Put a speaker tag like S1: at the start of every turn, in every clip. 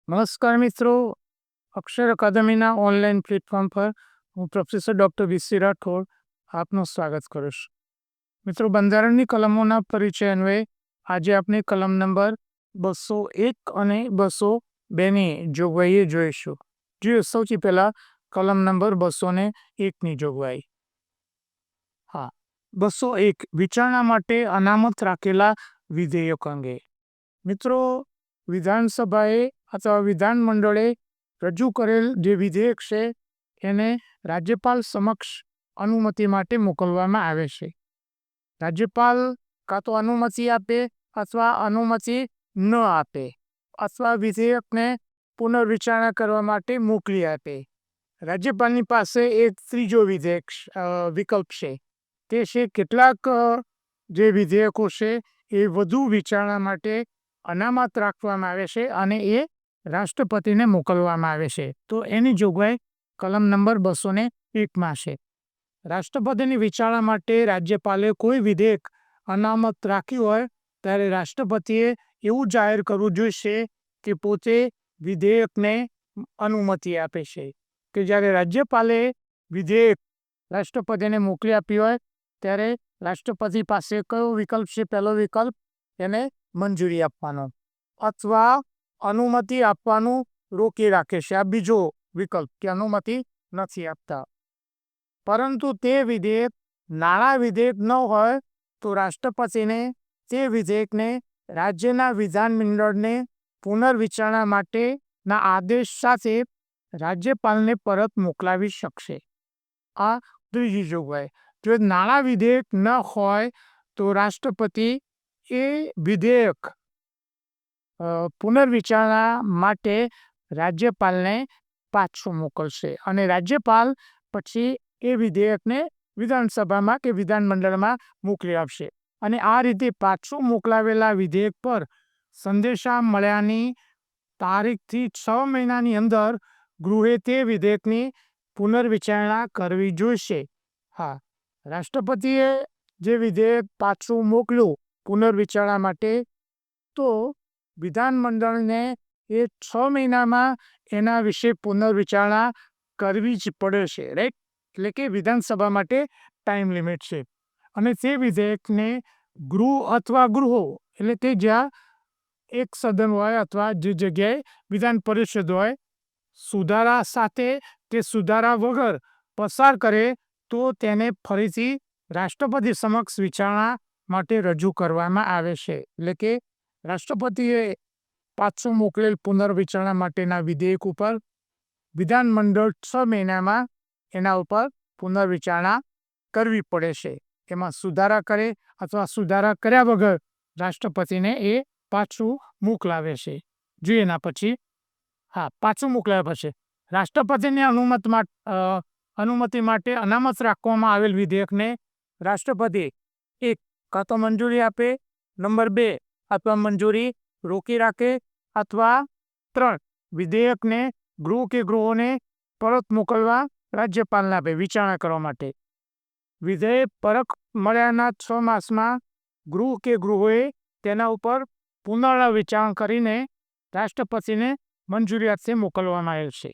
S1: નમસ્કાર મિત્રો, અક્ષર અકાદમીના online platform પર હું પ્રોફેસર ડૉક્ટર વીસી રાઠોડ આપનું સ્વાગત કરું છું. મિત્રો, બંધારણની કલમોના પરિચય અન્વયે આજે આપણે કલમ નંબર 201 અને 202ની જોગવાઈએ જોઈશું. સૌથી પહેલા કલમ નંબર 201ની જોગવાઈ. 201 વિચારણા માટે અનામત રાખેલા વિધેયક અંગે. મિત્રો, વિધાનસભાએ અથવા વિધાનમંડળે રજૂ કરેલ જે વિધેયક છે એને રાજ્યપાલ સમક્ષ અનુમતિ માટે મોકલવામાં આવે છે. રાજ્યપાલ કાં તો અનુમતિ આપે અથવા અનુમતિ ન આપે અથવા વિધેયકને પુનર્વિચારણા કરવા માટે મોકલી આપે. રાજ્યપાલની પાસે એક ત્રીજો વિકલ્પ છે. તે છે કેટલાક જે વિધેયકો છે એ વધુ વિચારણા માટે અનામત રાખવામાં આવે છે અને એ રાષ્ટ્રપતિને મોકલવામાં આવે છે. તો એની જોગવાઈ કલમ નંબર 201માં છે. રાષ્ટ્રપતિની વિચારણા માટે રાજ્યપાલે કોઈ વિધેયક અનામત રાખ્યું હોય ત્યારે રાષ્ટ્રપતિએ એવું જાહેર કરવું જોઈશે કે પોતે વિધેયકને અનુમતિ આપે છે. કે જ્યારે રાજ્યપાલે વિધેયક રાષ્ટ્રપતિને મોકલી આપી હોય ત્યારે રાષ્ટ્રપતિ પાસે કયો વિકલ્પ છે? પહેલો વિકલ્પ એને મંજૂરી આપવાનો અથવા અનુમતિ આપવાનું રોકી રાખે છે. આ બીજો વિકલ્પ કે અનુમતિ નથી આપતા. પરંતુ તે વિધેયક નાણાં વિધેયક ન હોય તો રાષ્ટ્રપતિને તે વિધેયકને રાજ્યના વિધાનમંડળને પુનર્વિચારણા માટેના આદેશ સાથે રાજ્યપાલને પરત મોકલાવી શકશે. આ ત્રીજી જોગવાઈ. જો નાણાં વિધેયક ન હોય તો રાષ્ટ્રપતિ એ વિધેયક પુનર્વિચારણા માટે રાજ્યપાલને પાછું મોકલશે અને રાજ્યપાલ પછી એ વિધેયકને વિધાનસભામાં કે વિધાનમંડળમાં મોકલી આપશે. અને આ રીતે પાછું મોકલાવેલા વિધેયક પર સંદેશા મળ્યાની તારીખથી 6 મહિનાની અંદર ગૃહે તે વિધેયકની પુનર્વિચારણા કરવી જોઈશે. રાષ્ટ્રપતિએ જે વિધેયક પાછું મોકલ્યું પુનર્વિચારણા માટે, તો વિધાનમંડળને એ 6 મહિનામાં એના વિશે પુનર્વિચારણા કરવી જ પડે છે. રાઈટ? એટલે કે વિધાનસભા માટે ટાઈમ લિમિટ છે. અને તે વિધેયકને ગૃહ અથવા ગૃહો એટલે કે જ્યાં એક સદન હોય અથવા જે જગ્યાએ વિધાન પરિષદ હોય, સુધારા સાથે કે સુધારા વગર પસાર કરે તો તેને ફરીથી રાષ્ટ્રપતિ સમક્ષ વિચારણા માટે રજૂ કરવામાં આવે છે. એટલે કે રાષ્ટ્રપતિએ પાછું મોકલેલ પુનર્વિચારણા માટેના વિધેયક ઉપર વિધાનમંડળ 6 મહિનામાં એના ઉપર પુનર્વિચારણા કરવી પડે છે. એમાં સુધારા કરે અથવા સુધારા કર્યા વગર રાષ્ટ્રપતિને એ પાછું મોકલાવે છે. જોઈએ એના પછી પાછું મોકલાવ્યા પછી રાષ્ટ્રપતિની અનુમતિ માટે અનામત રાખવામાં આવેલ વિધેયકને રાષ્ટ્રપતિ એક કાં તો મંજૂરી આપે, નંબર 2 અથવા મંજૂરી રોકી રાખે, અથવા 3 વિધેયકને ગૃહ કે ગૃહોને પરત મોકલવા રાજ્યપાલને આપે વિચારણા કરવા માટે. વિધેયક પરત મળ્યાના 6 માસમાં ગૃહ કે ગૃહોએ તેના ઉપર પુનર્વિચારણા કરીને રાષ્ટ્રપતિને મંજૂરી અર્થે મોકલવામાં આવે છે.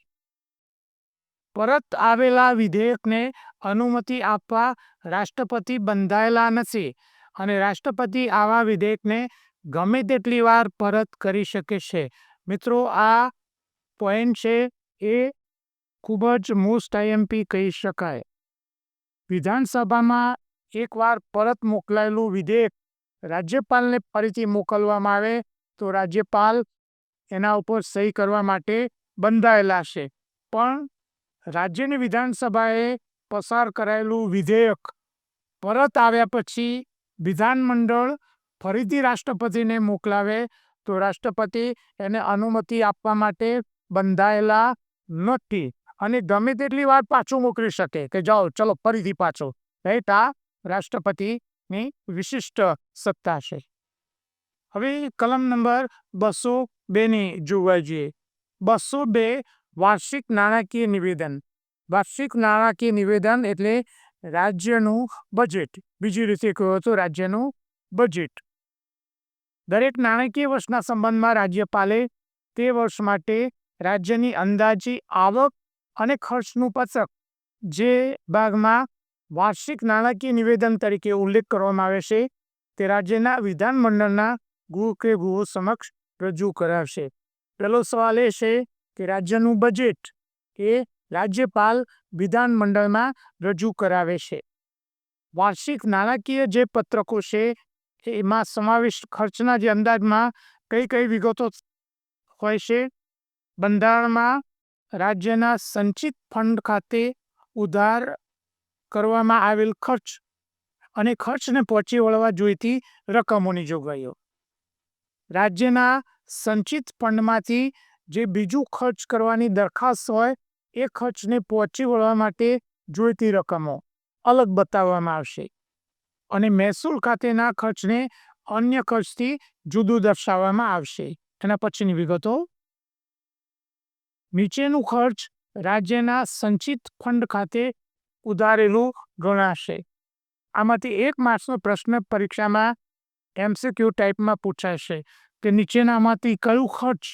S1: પરત આવેલા વિધેયકને અનુમતિ આપવા રાષ્ટ્રપતિ બંધાયેલા નથી અને રાષ્ટ્રપતિ આવા વિધેયકને ગમે તેટલી વાર પરત કરી શકે છે. મિત્રો, આ પોઈન્ટ છે એ ખૂબ જ મોસ્ટ આઈએમપી કહી શકાય. વિધાનસભામાં એકવાર પરત મોકલાયેલું વિધેયક રાજ્યપાલને ફરીથી મોકલવામાં આવે તો રાજ્યપાલ એના ઉપર સહી કરવા માટે બંધાયેલા છે. પણ રાજ્યની વિધાનસભાએ પસાર કરાયેલું વિધેયક પરત આવ્યા પછી વિધાનમંડળ ફરીથી રાષ્ટ્રપતિને મોકલાવે તો રાષ્ટ્રપતિ એને અનુમતિ આપવા માટે બંધાયેલા નથી અને ગમે તેટલી વાર પાછું મોકલી શકે કે જાઓ ચલો ફરીથી પાછો. રાઈટ? આ રાષ્ટ્રપતિની વિશિષ્ટ સત્તા છે. હવે કલમ નંબર 202ની જોગવાઈ જોઈએ. 202 વાર્ષિક નાણાકીય નિવેદન. વાર્ષિક નાણાકીય નિવેદન એટલે રાજ્યનું બજેટ. બીજી રીતે કહો તો રાજ્યનું બજેટ. દરેક નાણાકીય વર્ષના સંબંધમાં રાજ્યપાલે તે વર્ષ માટે રાજ્યની અંદાજી આવક અને ખર્ચનું પત્રક જે ભાગમાં વાર્ષિક નાણાકીય નિવેદન તરીકે ઉલ્લેખ કરવામાં આવે છે તે રાજ્યના વિધાનમંડળના ગૃહો સમક્ષ રજૂ કરાવશે. પહેલો સવાલ એ છે કે રાજ્યનું બજેટ એ રાજ્યપાલ વિધાનમંડળમાં રજૂ કરાવે છે. વાર્ષિક નાણાકીય જે પત્રકો છે એમાં સમાવિષ્ટ ખર્ચના જે અંદાજમાં કઈ વિગતો હોય છે. બંધારણમાં રાજ્યના સંચિત ફંડ ખાતે ઉધાર કરવામાં આવેલ ખર્ચ અને ખર્ચને પહોંચી વળવા જોઈતી રકમોની જોગવાઈઓ. રાજ્યના સંચિત ફંડમાંથી જે બીજું ખર્ચ કરવાની દરખાસ્ત હોય એ ખર્ચને પહોંચી વળવા માટે જોઈતી રકમો અલગ બતાવવામાં આવશે અને મહેસૂલ ખાતેના ખર્ચને અન્ય ખર્ચથી જુદું દર્શાવવામાં આવશે. એના પછીની વિગતો. નીચેનું ખર્ચ રાજ્યના સંચિત ફંડ ખાતે ઉધારેલું ગણાશે. આમાંથી એક માર્ક્સનો પ્રશ્ન પરીક્ષામાં MCQ ટાઈપમાં પૂછાશે કે નીચેનામાંથી કયું ખર્ચ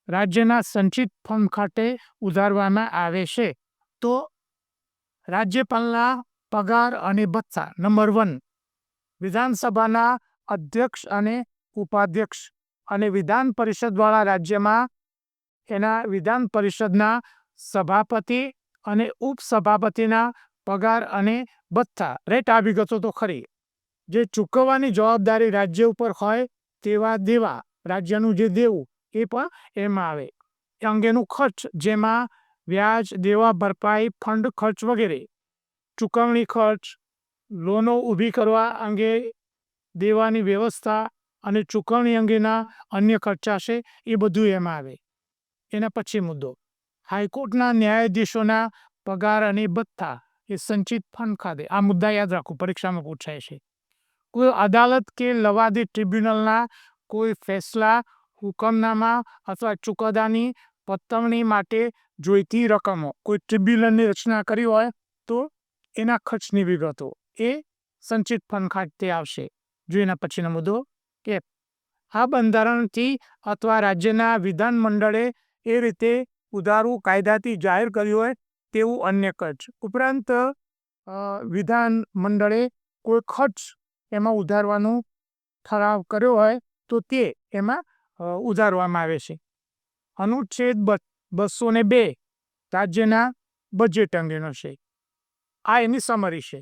S1: રાજ્યના સંચિત ફંડ ખાતે ઉધારવામાં આવે છે. તો રાજ્યપાલના પગાર અને ભથ્થા નંબર 1, વિધાનસભાના અધ્યક્ષ અને ઉપાધ્યક્ષ અને વિધાન પરિષદ વાળા રાજ્યમાં એના વિધાન પરિષદના સભાપતિ અને ઉપસભાપતિના પગાર અને ભથ્થા. રેટ આ વિગતો તો ખરી. જે ચૂકવવાની જવાબદારી રાજ્ય ઉપર હોય તેવા દેવા, રાજ્યનું જે દેવું એ પણ એમાં આવે. એ અંગેનું ખર્ચ જેમાં વ્યાજ, દેવા ભરપાઈ, ફંડ ખર્ચ વગેરે, ચૂકવણી ખર્ચ, લોનો ઊભી કરવા અંગે દેવાની વ્યવસ્થા અને ચૂકવણી અંગેના અન્ય ખર્ચા છે એ બધું એમાં આવે. એના પછી મુદ્દો, હાઈકોર્ટના ન્યાયાધીશોના પગાર અને ભથ્થા એ સંચિત ફંડ ખાતે. આ મુદ્દા યાદ રાખો, પરીક્ષામાં પૂછાય છે. કોઈ અદાલત કે લવાદી ટ્રિબ્યુનલના કોઈ ફેસલા, હુકમનામા અથવા ચુકાદાની પતવણી માટે જોઈતી રકમો, કોઈ ટ્રિબ્યુનલની રચના કરી હોય તો એના ખર્ચની વિગતો એ સંચિત ફંડ ખાતે આવશે. જો એના પછીનો મુદ્દો કે આ બંધારણથી અથવા રાજ્યના વિધાનમંડળે એ રીતે ઉધારું કાયદાથી જાહેર કર્યું હોય તેવું અન્ય ખર્ચ. ઉપરાંત વિધાન મંડળે કોઈ ખર્ચ એમાં ઉધારવાનો ઠરાવ કર્યો હોય તો તે એમાં ઉધારવામાં આવે છે. અનુચ્છેદ 202 રાજ્યના બજેટ અંગેનો છે. આ એની સમરી છે.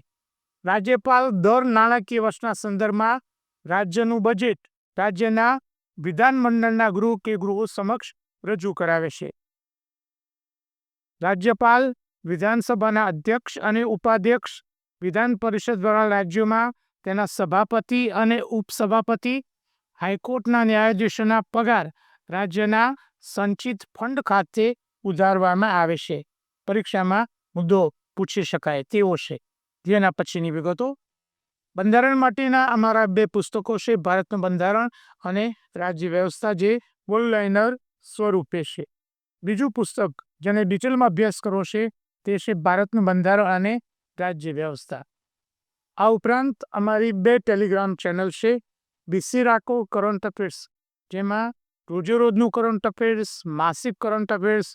S1: રાજ્યપાલ દર નાણાકીય વર્ષના સંદર્ભમાં રાજ્યનું બજેટ રાજ્યના વિધાનમંડળના ગૃહો સમક્ષ રજૂ કરાવે છે. રાજ્યપાલ વિધાનસભાના અધ્યક્ષ અને ઉપાધ્યક્ષ, વિધાન પરિષદ દ્વારા રાજ્યોમાં તેના સભાપતિ અને ઉપસભાપતિ, હાઈકોર્ટના ન્યાયાધીશોના પગાર રાજ્યના સંચિત ફંડ ખાતે ઉધારવામાં આવે છે. પરીક્ષામાં મુદ્દો પૂછી શકાય તેવો છે. જેના પછીની વિગતો. બંધારણ માટેના અમારા 2 પુસ્તકો છે, ભારતનું બંધારણ અને રાજ્ય વ્યવસ્થા, જે ઓનલાઈનર સ્વરૂપે છે. બીજું પુસ્તક જેને ડિટેલમાં અભ્યાસ કરવો છે તે છે ભારતનું બંધારણ અને રાજ્ય વ્યવસ્થા. આ ઉપરાંત અમારી 2 ટેલિગ્રામ ચેનલ છે. BC રાખો કરંટ અફેર્સ, જેમાં રોજે રોજનું કરંટ અફેર્સ, માસિક કરંટ અફેર્સ,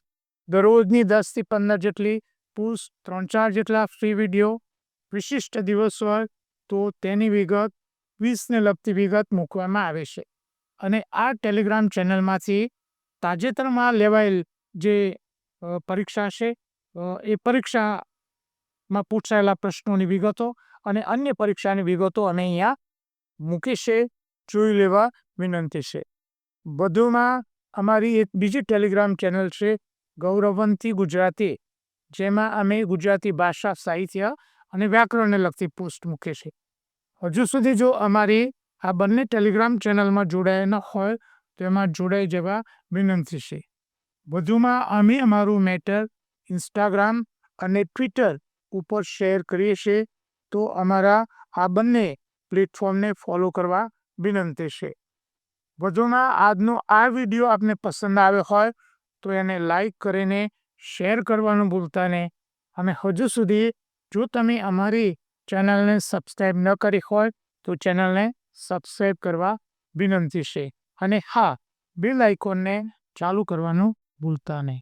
S1: દરરોજની 10 થી 15 જેટલી પોસ્ટ, 3-4 જેટલા ફ્રી વિડીયો, વિશિષ્ટ દિવસ હોય તો તેની વિગત, ક્વિઝને લગતી વિગત મૂકવામાં આવે છે. અને આ ટેલિગ્રામ ચેનલમાંથી તાજેતરમાં લેવાયેલ જે પરીક્ષા છે એ પરીક્ષામાં પૂછાયેલા પ્રશ્નોની વિગતો અને અન્ય પરીક્ષાની વિગતો અમે અહીંયા મૂકી છે, જોઈ લેવા વિનંતી છે. વધુમાં અમારી એક બીજી ટેલિગ્રામ ચેનલ છે ગૌરવંતી ગુજરાતી, જેમાં અમે ગુજરાતી ભાષા, સાહિત્ય અને વ્યાકરણને લગતી પોસ્ટ મૂકે છે. હજુ સુધી જો અમારી આ બંને ટેલિગ્રામ ચેનલમાં જોડાયા ન હોય તો એમાં જોડાઈ જવા વિનંતી છે. વધુમાં અમે અમારું મેટર ઇન્સ્ટાગ્રામ અને ટ્વિટર ઉપર શેર કરીએ છીએ, તો અમારા આ બંને પ્લેટફોર્મને ફોલો કરવા વિનંતી છે. વધુમાં આજનો આ વિડીયો આપને પસંદ આવ્યો હોય તો એને લાઈક કરીને શેર કરવાનું ભૂલતા નહીં. અને હજુ સુધી જો તમે અમારી ચેનલને સબસ્ક્રાઈબ ન કરી હોય તો ચેનલને સબસ્ક્રાઈબ કરવા વિનંતી છે. અને હા, બેલ આઇકોનને ચાલુ કરવાનું ભૂલતા નહીં.